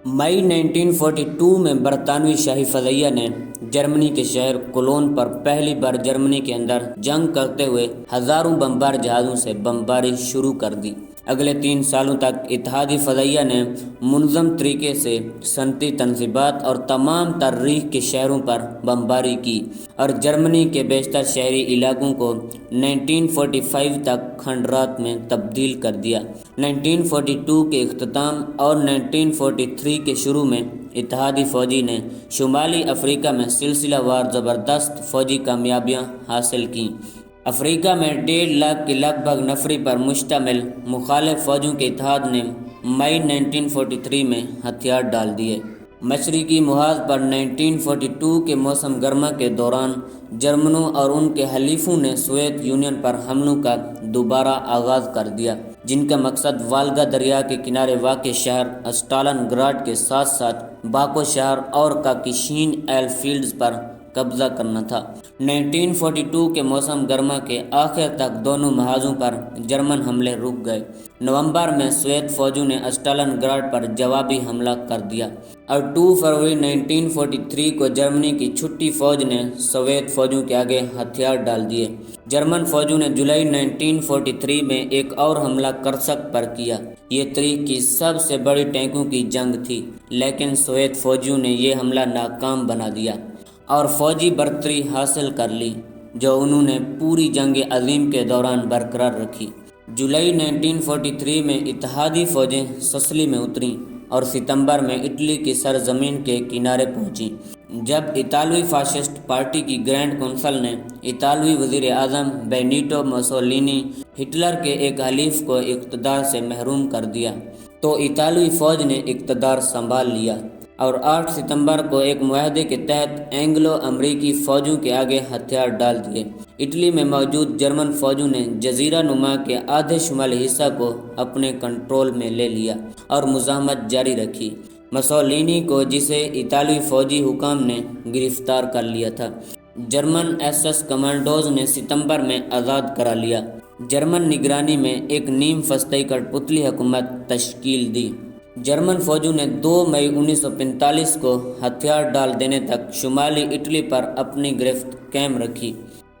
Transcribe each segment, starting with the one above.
مئی 1942 میں برطانوی شاہی فضائیہ نے جرمنی کے شہر کولون پر پہلی بار جرمنی کے اندر جنگ کرتے ہوئے ہزاروں بمبار جہازوں سے بمباری شروع کر دی۔ اگلے 3 سالوں تک اتحادی فضائیہ نے منظم طریقے سے صنعتی تنصیبات اور تمام تر ریخ کے شہروں پر بمباری کی اور جرمنی کے بیشتر شہری علاقوں کو 1945 تک کھنڈرات میں تبدیل کر دیا۔ 1942 کے اختتام اور 1943 کے شروع میں اتحادی فوجی نے شمالی افریقہ میں سلسلہ وار زبردست فوجی کامیابیاں حاصل کیں۔ افریقہ میں 1.5 لاکھ کے لگ بھگ نفری پر مشتمل مخالف فوجوں کے اتحاد نے مئی 1943 میں ہتھیار ڈال دیے۔ مشرقی محاذ پر 1942 کے موسم گرما کے دوران جرمنوں اور ان کے حلیفوں نے سوویت یونین پر حملوں کا دوبارہ آغاز کر دیا، جن کا مقصد والگا دریا کے کنارے واقع شہر اسٹالن گراڈ کے ساتھ ساتھ باکو شہر اور کاکیشین ایل فیلڈز پر قبضہ کرنا تھا۔ 1942 کے موسم گرما کے آخر تک دونوں محاذوں پر جرمن حملے رک گئے۔ نومبر میں سوویت فوجوں نے اسٹالن گراڈ پر جوابی حملہ کر دیا اور 2 فروری 1943 کو جرمنی کی چھٹی فوج نے سوویت فوجوں کے آگے ہتھیار ڈال دیے۔ جرمن فوجوں نے جولائی 1943 میں ایک اور حملہ کرسک پر کیا۔ یہ تاریخ کی سب سے بڑی ٹینکوں کی جنگ تھی، لیکن سوویت فوجیوں نے یہ حملہ ناکام بنا دیا اور فوجی برتری حاصل کر لی، جو انہوں نے پوری جنگ عظیم کے دوران برقرار رکھی۔ جولائی 1943 میں اتحادی فوجیں سسلی میں اتریں اور ستمبر میں اٹلی کی سرزمین کے کنارے پہنچیں، جب اطالوی فاشسٹ پارٹی کی گرینڈ کونسل نے اطالوی وزیر اعظم بینیٹو موسولینی ہٹلر کے ایک حلیف کو اقتدار سے محروم کر دیا تو اطالوی فوج نے اقتدار سنبھال لیا اور 8 ستمبر کو ایک معاہدے کے تحت اینگلو امریکی فوجوں کے آگے ہتھیار ڈال دیے۔ اٹلی میں موجود جرمن فوجوں نے جزیرہ نما کے آدھے شمالی حصہ کو اپنے کنٹرول میں لے لیا اور مزاحمت جاری رکھی۔ موسولینی کو، جسے اطالوی فوجی حکام نے گرفتار کر لیا تھا، جرمن ایس ایس کمانڈوز نے ستمبر میں آزاد کرا لیا۔ جرمن نگرانی میں ایک نیم فسطی کٹ پتلی حکومت تشکیل دی۔ جرمن فوجوں نے 2 مئی 1945 کو ہتھیار ڈال دینے تک شمالی اٹلی پر اپنی گرفت قائم رکھی۔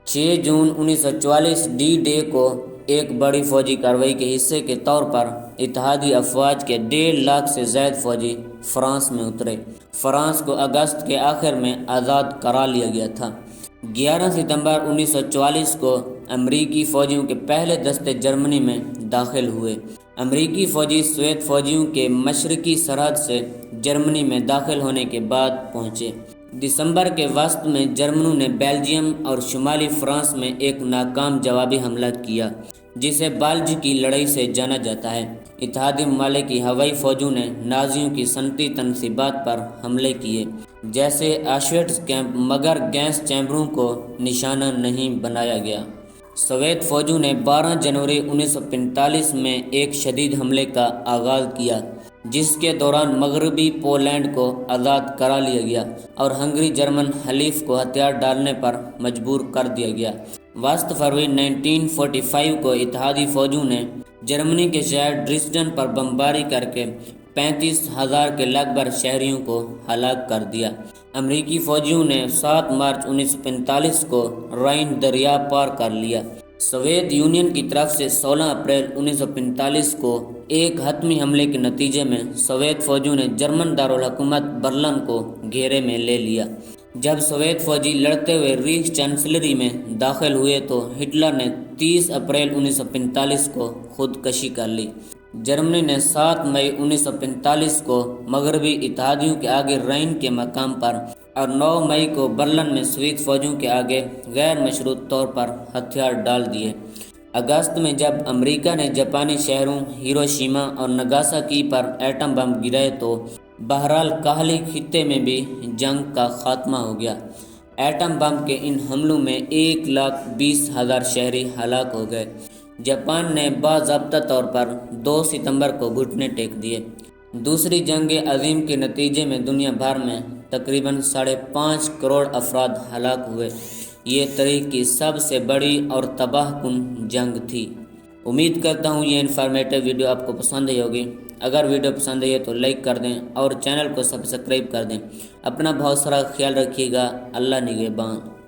6 جون 1944 ڈی ڈے کو ایک بڑی فوجی کارروائی کے حصے کے طور پر اتحادی افواج کے 1.5 لاکھ سے زائد فوجی فرانس میں اترے۔ فرانس کو اگست کے آخر میں آزاد کرا لیا گیا تھا۔ 11 ستمبر 1944 کو امریکی فوجیوں کے پہلے دستے جرمنی میں داخل ہوئے۔ امریکی فوجی سوویت فوجیوں کے مشرقی سرحد سے جرمنی میں داخل ہونے کے بعد پہنچے۔ دسمبر کے وسط میں جرمنوں نے بیلجیم اور شمالی فرانس میں ایک ناکام جوابی حملہ کیا، جسے بالج کی لڑائی سے جانا جاتا ہے۔ اتحادی ممالک کی ہوائی فوجوں نے نازیوں کی صنعتی تنصیبات پر حملے کیے، جیسے آشویٹس کیمپ، مگر گیس چیمبروں کو نشانہ نہیں بنایا گیا۔ سوویت فوجوں نے 12 جنوری 1945 میں ایک شدید حملے کا آغاز کیا، جس کے دوران مغربی پولینڈ کو آزاد کرا لیا گیا اور ہنگری جرمن حلیف کو ہتھیار ڈالنے پر مجبور کر دیا گیا۔ وسط فروری 1945 کو اتحادی فوجوں نے جرمنی کے شہر ڈریسڈن پر بمباری کر کے 35,000 کے لگ بھگ شہریوں کو ہلاک کر دیا۔ امریکی فوجیوں نے 7 مارچ 1945 کو رائن دریا پار کر لیا۔ سوویت یونین کی طرف سے 16 اپریل 1945 کو ایک حتمی حملے کے نتیجے میں سوویت فوجیوں نے جرمن دارالحکومت برلن کو گھیرے میں لے لیا۔ جب سوویت فوجی لڑتے ہوئے ریخ چانسلری میں داخل ہوئے تو ہٹلر نے 30 اپریل 1945 کو خودکشی کر لی۔ جرمنی نے 7 مئی 1945 کو مغربی اتحادیوں کے آگے رائن کے مقام پر اور 9 مئی کو برلن میں سوویت فوجوں کے آگے غیر مشروط طور پر ہتھیار ڈال دیے۔ اگست میں جب امریکہ نے جاپانی شہروں ہیروشیما اور ناگاساکی پر ایٹم بم گرائے تو بہرحال کاہلی خطے میں بھی جنگ کا خاتمہ ہو گیا۔ ایٹم بم کے ان حملوں میں 1,20,000 شہری ہلاک ہو گئے۔ جاپان نے باضابطہ طور پر 2 ستمبر کو گھٹنے ٹیک دیے۔ دوسری جنگ عظیم کے نتیجے میں دنیا بھر میں تقریباً 5.5 کروڑ افراد ہلاک ہوئے۔ یہ تاریخ کی سب سے بڑی اور تباہ کن جنگ تھی۔ امید کرتا ہوں یہ انفارمیٹیو ویڈیو آپ کو پسند آئی ہوگی۔ اگر ویڈیو پسند آئی ہے تو لائک کر دیں اور چینل کو سبسکرائب کر دیں۔ اپنا بہت سارا خیال رکھیے گا۔ اللہ نگہبان۔